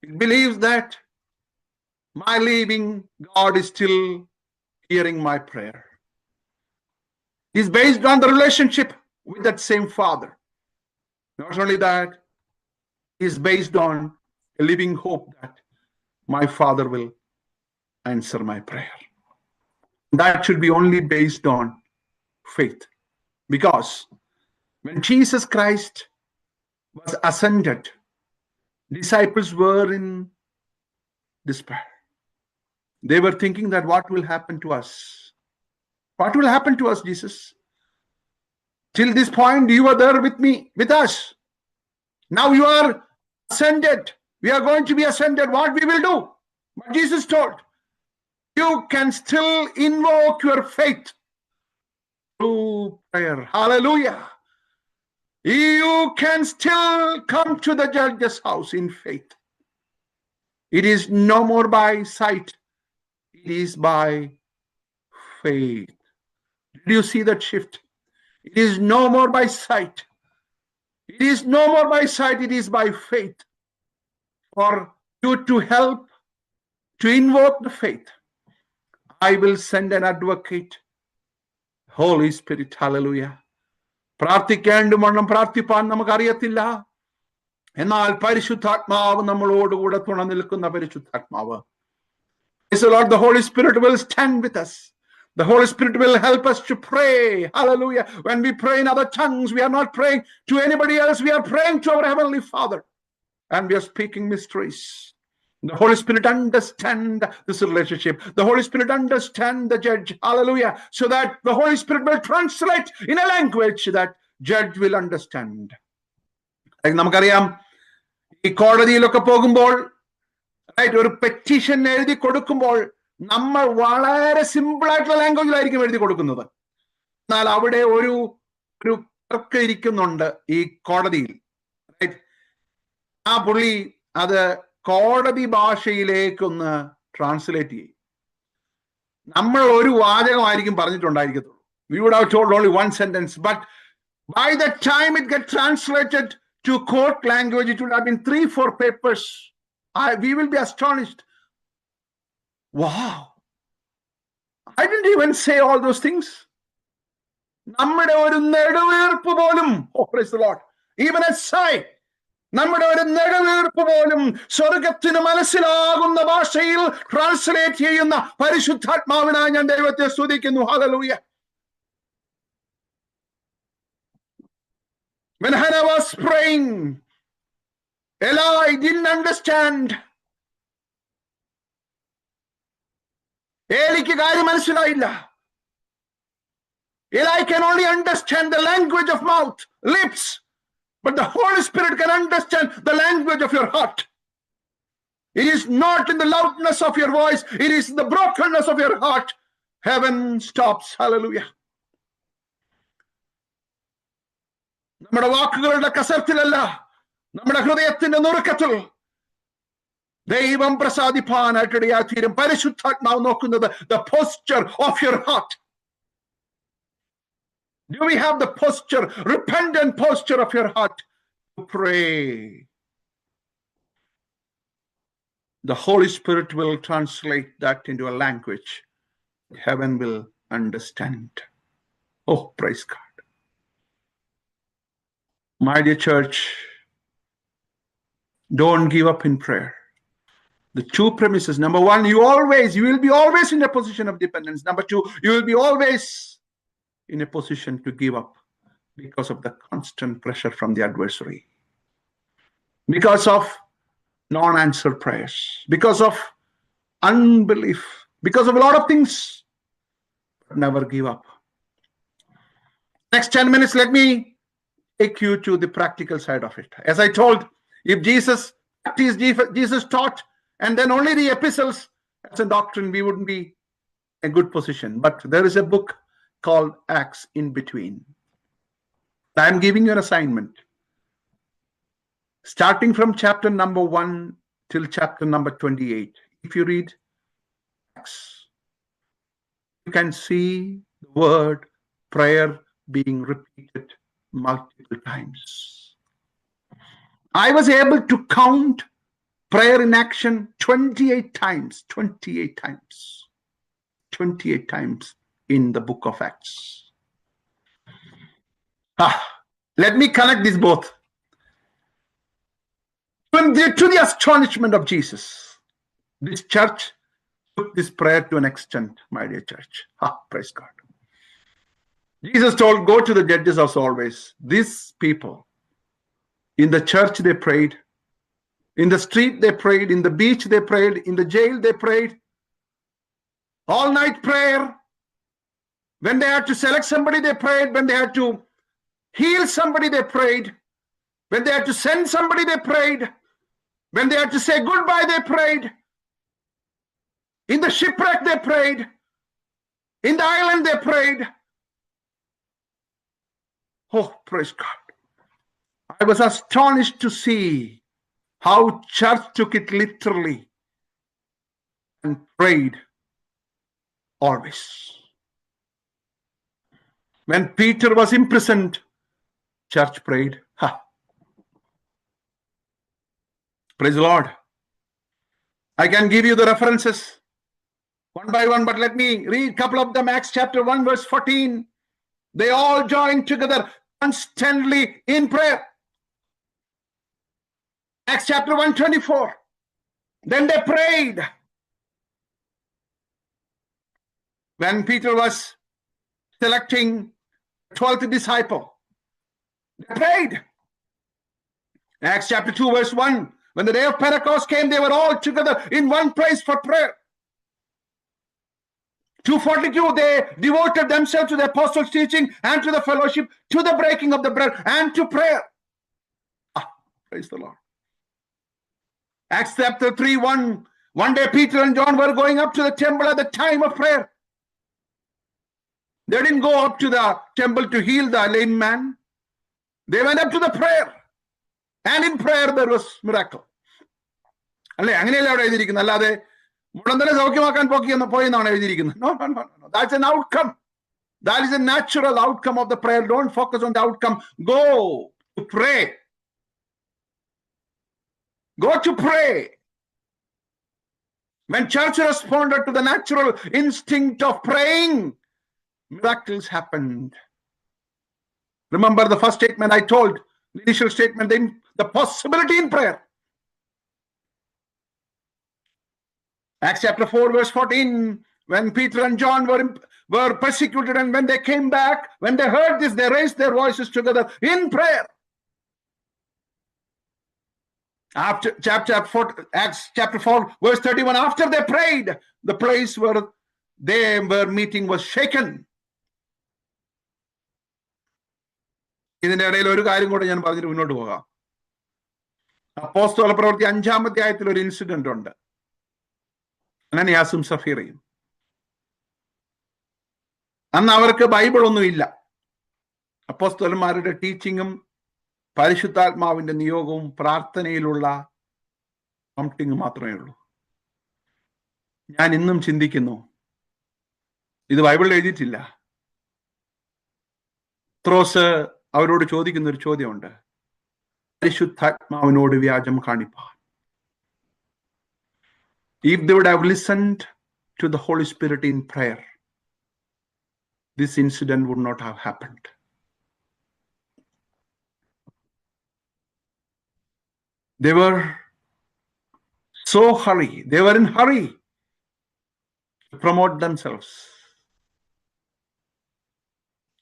It believes that my living God is still hearing my prayer. Is based on the relationship with that same Father. Not only that, is based on a living hope that my Father will answer my prayer. That should be only based on faith. Because when Jesus Christ was ascended, disciples were in despair. They were thinking that what will happen to us? What will happen to us, Jesus? Till this point, you were there with us. Now you are ascended. We are going to be ascended. What we will do? But Jesus told, you can still invoke your faith through prayer. Hallelujah. You can still come to the judge's house in faith. It is no more by sight. It is by faith. Did you see that shift? It is no more by sight. It is no more by sight. It is by faith. For you to help to invoke the faith, I will send an advocate, Holy Spirit. Hallelujah. പ്രാർത്ഥിക്കേണ്ടുമണ്ണം പ്രാർത്ഥിപ്പാൻ നമുക്കറിയത്തില്ല. എന്നാൽ പരിശുദ്ധാത്മാവ് നമ്മളോടുകൂടെ തുണ നിൽക്കുന്ന പരിശുദ്ധാത്മാവ്. Praise the Lord. The Holy Spirit will stand with us. The Holy Spirit will help us to pray. Hallelujah. When we pray in other tongues, we are not praying to anybody else. We are praying to our Heavenly Father. And we are speaking mysteries. The Holy Spirit understands this relationship. The Holy Spirit understands the judge. Hallelujah. So that the Holy Spirit will translate in a language that judge will understand. നമുക്കറിയാം, ഈ കോടതിയിലൊക്കെ പോകുമ്പോൾ ഒരു petition എഴുതി കൊടുക്കുമ്പോൾ നമ്മൾ വളരെ simple ആയിട്ടുള്ള ലാംഗ്വേജിലായിരിക്കും എഴുതി കൊടുക്കുന്നത്. എന്നാൽ അവിടെ ഒരു തർക്കം ഇരിക്കുന്നുണ്ട് ഈ കോടതിയിൽ. ആ പുള്ളി അത് കോടതി ഭാഷയിലേക്കൊന്ന് ട്രാൻസ്ലേറ്റ് ചെയ്യും. നമ്മൾ ഒരു വാചകമായിരിക്കും പറഞ്ഞിട്ടുണ്ടായിരിക്കത്തുള്ളൂ. We would have told only one sentence, but by the time it gets translated to court language, it would have been 3-4 papers. We will be astonished. Wow, I didn't even say all those things. നമ്മുടെ ഒരു നെടുവീർപ്പ് പോലും, oh praise the Lord, even a sigh, നമ്മുടെ ഒരു നെടുവീർപ്പ് പോലും സ്വർഗത്തിന് മനസ്സിലാകുന്ന ഭാഷയിൽ translate ചെയ്യുന്ന പരിശുദ്ധാത്മാവിനായി ഞാൻ ദൈവത്തെ സ്തുതിക്കുന്നു. Hallelujah. When Hannah was praying, Eli didn't understand. ഏലിക്ക് കാര്യം മനസ്സിലായില്ല. Eli can only understand the language of mouth, lips, but the Holy Spirit can understand the language of your heart. It is not in the loudness of your voice, it is in the brokenness of your heart. Heaven stops. Hallelujah. നമ്മുടെ വാക്കുകളുടെ കസർത്തിലല്ല, നമ്മുടെ ഹൃദയത്തിന്റെ നുറുക്കത്തിൽ ദൈവം പ്രസാദിപ്പാനായിട്ടിടയായി തീരും. പരിശുദ്ധാത്മാവ് നോക്കുന്നത് the posture of your heart. Do we have the posture, repentant posture of your heart to pray? The Holy Spirit will translate that into a language heaven will understand. Oh, praise God. My dear church, don't give up in prayer. The two premises: number one, you will be always in a position of dependence. Number two, you will be always in a position to give up because of the constant pressure from the adversary, because of non-answered prayers, because of unbelief, because of a lot of things. Never give up. Next 10 minutes, let me take you to the practical side of it. As I told, if Jesus taught, and then only the epistles as a doctrine, we wouldn't be in a good position. But there is a book called Acts in between. I am giving you an assignment. Starting from chapter number 1 till chapter number 28. If you read Acts, you can see the word prayer being repeated multiple times. I was able to count prayer in action 28 times. 28 times. 28 times in the book of Acts. Let me connect these both. To the astonishment of Jesus, this church took this prayer to an extent, my dear church. Praise God. Jesus told, go to the judges house always. These people, in the church they prayed, in the street they prayed, in the beach they prayed, in the jail they prayed. All night prayer. When they had to select somebody, they prayed. When they had to heal somebody, they prayed. When they had to send somebody, they prayed. When they had to say goodbye, they prayed. In the shipwreck, they prayed. In the island, they prayed. Oh, praise God. I was astonished to see how church took it literally and prayed always. When Peter was imprisoned, church prayed. Praise the Lord. I can give you the references one by one, but let me read a couple of them. Acts chapter 1 verse 14. They all joined together constantly in prayer. Acts chapter 1:24. Then they prayed. When Peter was selecting the 12th disciple, they prayed. Acts chapter 2 verse 1. When the day of Pentecost came, they were all together in one place for prayer. 2:42, they devoted themselves to the apostles' teaching and to the fellowship, to the breaking of the bread and to prayer. Praise the Lord. Acts chapter 3:1. One day Peter and John were going up to the temple at the time of prayer. They didn't go up to the temple to heal the lame man. They went up to the prayer. And in prayer there was miracle. അല്ലേ? അങ്ങനെയല്ലേ അവിടെ എഴുതിയിരിക്കുന്നത്? അല്ലാതെ മുടന്തനെ സൗഖ്യമാക്കാൻ പോയെന്നാണ് എഴുതിയിരിക്കുന്നത്. No. That's an outcome. That is a natural outcome of the prayer. Don't focus on the outcome. Go to pray. Go to pray. When church responded to the natural instinct of praying, miracles happened. Remember the first statement I told, the initial statement, the possibility in prayer. Acts chapter 4 verse 14, when Peter and John were persecuted, and when they came back, when they heard this, they raised their voices together in prayer. After Acts chapter 4 verse 31, after they prayed, the place where they were meeting was shaken. ഇതിന്റെ ഇടയിൽ ഒരു കാര്യം കൂടെ ഞാൻ പറഞ്ഞിട്ട് മുന്നോട്ട് പോകാം. അപ്പോസ്തല പ്രവൃത്തി 5-ാം അധ്യായത്തിൽ ഒരു ഇൻസിഡന്റ് ഉണ്ട്. അനനിയാസും സഫീറയും. അന്ന് അവർക്ക് ബൈബിൾ ഒന്നുമില്ല. അപ്പോസ്തലന്മാരുടെ ടീച്ചിങ്ങും പരിശുദ്ധാത്മാവിന്റെ നിയോഗവും പ്രാർത്ഥനയിലുള്ള പ്രോംപ്റ്റിംഗ് മാത്രമേ ഉള്ളൂ. ഞാൻ ഇന്നും ചിന്തിക്കുന്നു, ഇത് ബൈബിളിൽ എഴുതിയിട്ടില്ല. പത്രോസ് അവരോട് ചോദിക്കുന്ന ഒരു ചോദ്യമുണ്ട്, പരിശുദ്ധാത്മാവിനോട് വ്യാജം കാണിപ്പാൻ. If they would have listened to the Holy Spirit in prayer, this incident would not have happened. They were in hurry to promote themselves,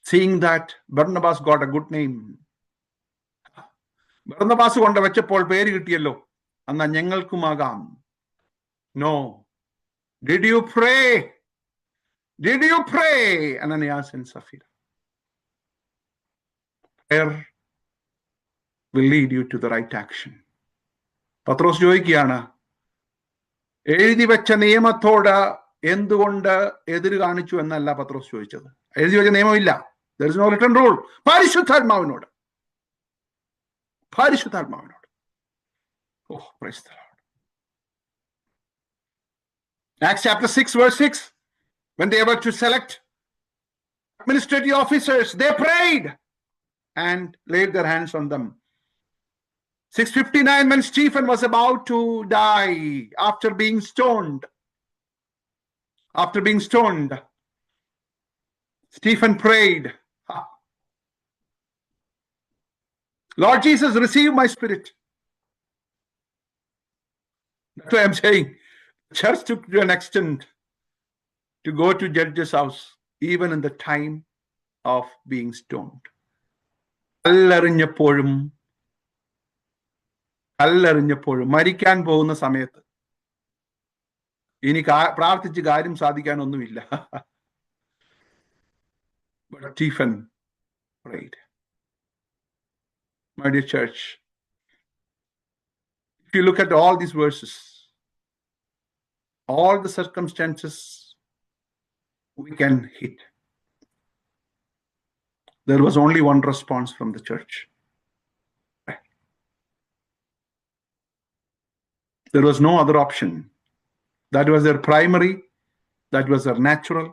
seeing that Barnabas got a good name. Barnabas കൊണ്ട് വെച്ചപ്പോൾ പേര് കിട്ടിയല്ലോ, എന്നാ ഞങ്ങൾക്കുമാകാം. No. Did you pray? Did you pray? Ananias and Sapphira. Prayer will lead you to the right action. പത്രോസ് ചോദിക്കുകയാണ്, എഴുതി വെച്ച നിയമത്തോട് എന്തുകൊണ്ട് എതിര് കാണിച്ചു എന്നല്ല പത്രോസ് ചോദിച്ചത്. എഴുതി വെച്ച നിയമമില്ല. There is no written rule. പരിശുദ്ധാത്മാവിനോട്. Oh, praise the Lord. Acts chapter 6 verse 6, when they were to select administrative officers, they prayed and laid their hands on them. 6:59, when Stephen was about to die after being stoned, Stephen prayed, Lord Jesus, receive my spirit. That's why I'm saying, church took to an extent to go to judge's house even in the time of being stoned. കല്ലെറിഞ്ഞപ്പോഴും മരിക്കാൻ പോകുന്ന സമയത്ത് ഇനി പ്രാർത്ഥിച്ച് കാര്യം സാധിക്കാനൊന്നുമില്ല. But Stephen prayed. My dear church, if you look at all these verses, all the circumstances we can hit, there was only one response from the church. There was no other option. That was their primary, that was their natural,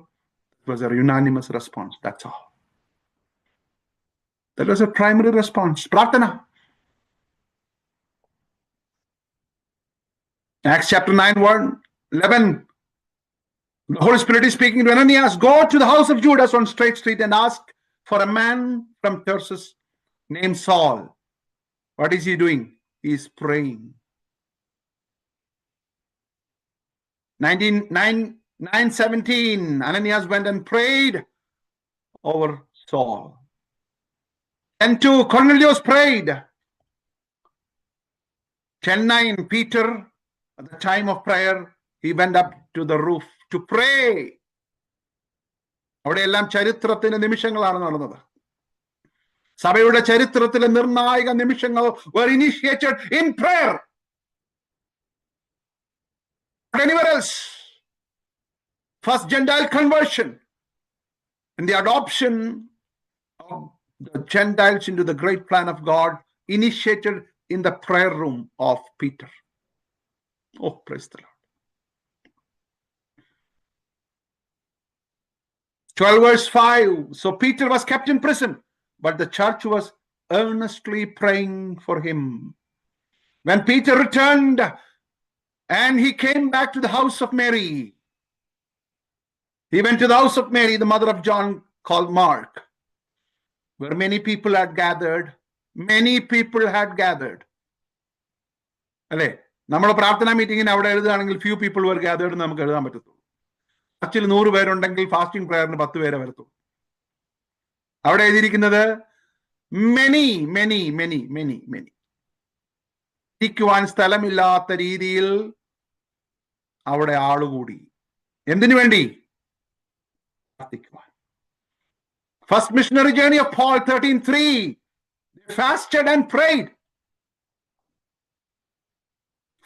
that was their unanimous response. That's all. That was a primary response. Prarthana. Acts chapter 9 verse 11. The Holy Spirit is speaking to Ananias, go to the house of Judas on Straight Street and ask for a man from Tarsus named Saul. What is he doing? He is praying. 9:17, Ananias went and prayed over Saul. And 2, Cornelius prayed. 10:9, Peter, at the time of prayer, he went up to the roof to pray. അവിടെ എല്ലാം ചരിത്രത്തിന്റെ നിമിഷങ്ങളാണ് നടന്നത്. സഭയുടെ ചരിത്രത്തിലെ നിർണായക നിമിഷങ്ങൾ were initiated in prayer. Not anywhere else. First Gentile conversion and the adoption of the Gentiles into the great plan of God initiated in the prayer room of Peter. Oh, praise the Lord. 12 verse 5. So Peter was kept in prison, but the church was earnestly praying for him. When Peter returned and he came back to the house of Mary, he went to the house of Mary, the mother of John called Mark, where many people had gathered. അല്ലെ? നമ്മൾ പ്രാർത്ഥനാ മീറ്റിങ്ങിന് അവിടെ എഴുതുകയാണെങ്കിൽ few people were gathered എന്ന് നമുക്ക് എഴുതാൻ പറ്റത്തുള്ളൂ. ചർച്ചിൽ 100 പേരുണ്ടെങ്കിൽ ഫാസ്റ്റിംഗ് പ്രയറിന് 10 പേരെ വരത്തുള്ളൂ. അവിടെ എഴുതിയിരിക്കുന്നത് many many many many many. ഇരിക്കുവാൻ സ്ഥലമില്ലാത്ത രീതിയിൽ അവിടെ ആളുകൂടി. എന്തിനു വേണ്ടി? പ്രാർത്ഥിക്കുവാൻ. First missionary journey of Paul 13:3. They fasted and prayed.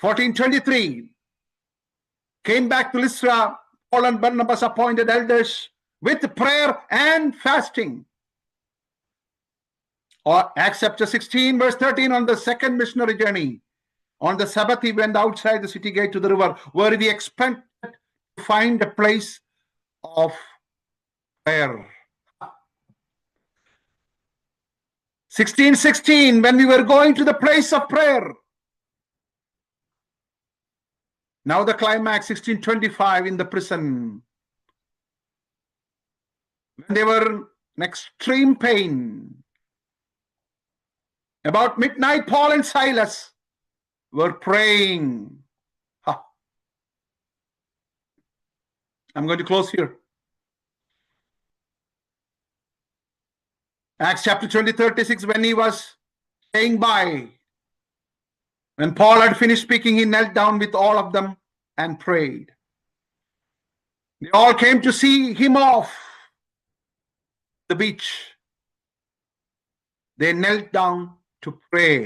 14:23. Came back to Lystra. Paul and Barnabas appointed elders with prayer and fasting. Or Acts chapter 16 verse 13, on the second missionary journey, on the Sabbath he went outside the city gate to the river, where we expected to find a place of prayer. 16:16, when we were going to the place of prayer. Now the climax, 16:25, in the prison. When they were in extreme pain. About midnight, Paul and Silas were praying. I'm going to close here. Acts chapter 20:36, when he was saying bye, when Paul had finished speaking, he knelt down with all of them and prayed. They all came to see him off the beach. They knelt down to pray.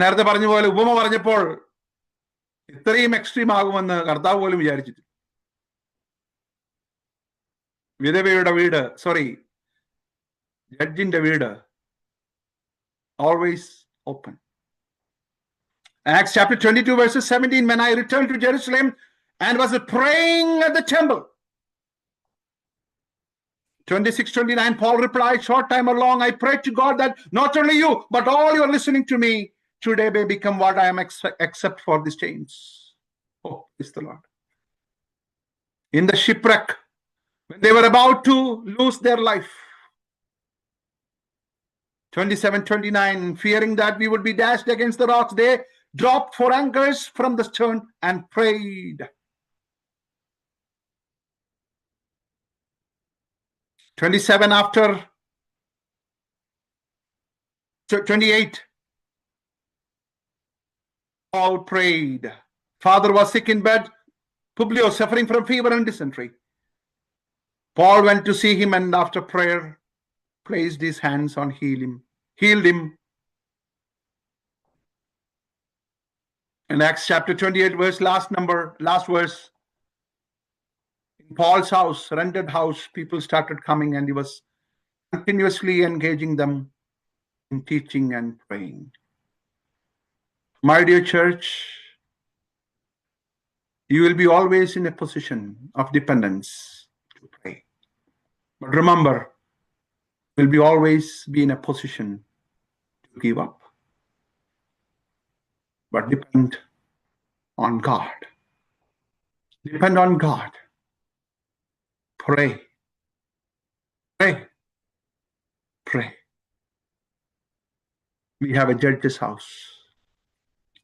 നേരത്തെ പറഞ്ഞ പോലെ ഉപമ പറഞ്ഞപ്പോൾ ഇത്രയും extreme ആകുമെന്ന് കർത്താവ് പോലും വിചാരിച്ചിട്ട്. വിധവയുടെ വീട്, ജഡ്ജിന്റെ വീട് always open. Acts chapter 22 verses 17, when I returned to Jerusalem and was praying at the temple. 26:29, Paul replied, short time or long, I pray to God that not only you, but all you are listening to me today may become what I am except for these chains. Oh, is the Lord. In the shipwreck, when they were about to lose their life. 27:29, fearing that we would be dashed against the rocks, they dropped 4 anchors from the stern and prayed. 27 after 28, Paul prayed. Father was sick in bed, Publius suffering from fever and dysentery. Paul went to see him and after prayer placed his hands on healed him. In Acts chapter 28 verse, last verse, in Paul's house, rented house, people started coming and he was continuously engaging them in teaching and praying. My dear church, you will be always in a position of dependence to pray. But remember, you will be always be in a position to give up. But depend on God. Depend on God. Pray. Pray. Pray. We have a judge's house.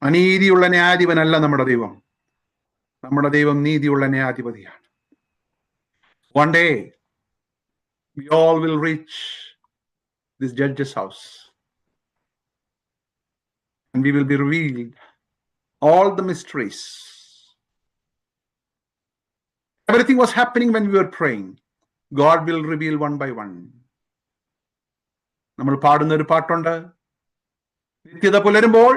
അനീതിയുള്ള ന്യായാധിപനല്ല നമ്മുടെ ദൈവം. നമ്മുടെ ദൈവം നീതിയുള്ള ന്യായാധിപതിയാണ്. One day, we all will reach this judge's house. And we will be revealed all the mysteries. Everything was happening when we were praying. God will reveal one by one. നമ്മൾ പാടുന്ന ഒരു പാട്ടുണ്ട്. നിത്യത പുലരുമ്പോൾ,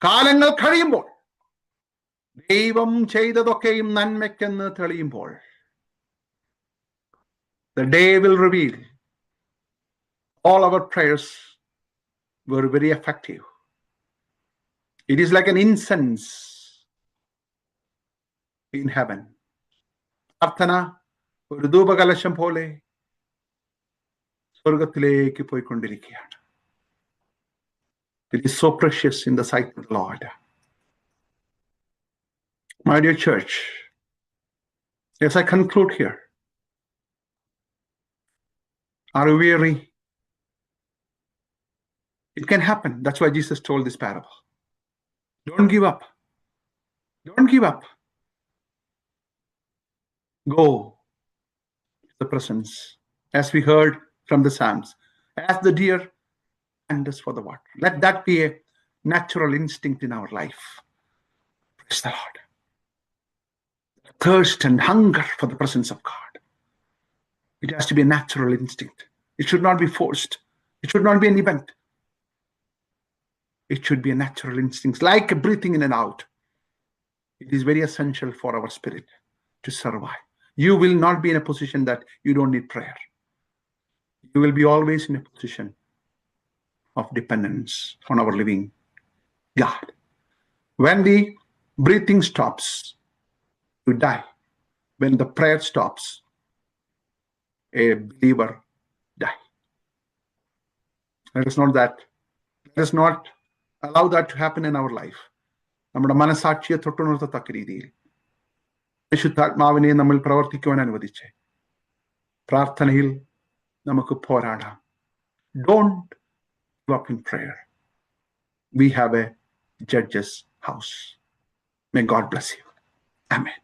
കാലങ്ങൾ കഴിയുമ്പോൾ, ദൈവം ചെയ്തതൊക്കെയും നന്മയ്ക്കെന്ന് തെളിയുമ്പോൾ, the day will reveal all our prayers were very effective. It is like an incense in heaven. പ്രാർത്ഥന ഒരു ധൂപകലശം പോലെ സ്വർഗത്തിലേക്ക് പോയിക്കൊണ്ടിരിക്കുകയാണ്. It is so precious in the sight of the Lord. My dear church, as I conclude here, are you weary? It can happen. That's why Jesus told this parable. Don't give up. Don't give up. Go to the presence. As we heard from the Psalms, as the deer thirsts for the water. Let that be a natural instinct in our life. Praise the Lord. Thirst and hunger for the presence of God. It has to be a natural instinct. It should not be forced. It should not be an event. It should be a natural instinct, like breathing in and out. It is very essential for our spirit to survive. You will not be in a position that you don't need prayer. You will be always in a position of dependence on our living God. When the breathing stops, you die. When the prayer stops, a believer die. Let us not allow that to happen in our life. നമ്മുടെ മനസാക്ഷിയെ തൊട്ടുണർത്തത്തക്ക രീതിയിൽ പരിശുദ്ധാത്മാവിനെ നമ്മൾ പ്രവർത്തിക്കുവാൻ അനുവദിച്ച് പ്രാർത്ഥനയിൽ നമുക്ക് പോരാടാം. Don't give up in prayer. We have a judge's house. May God bless you. Amen.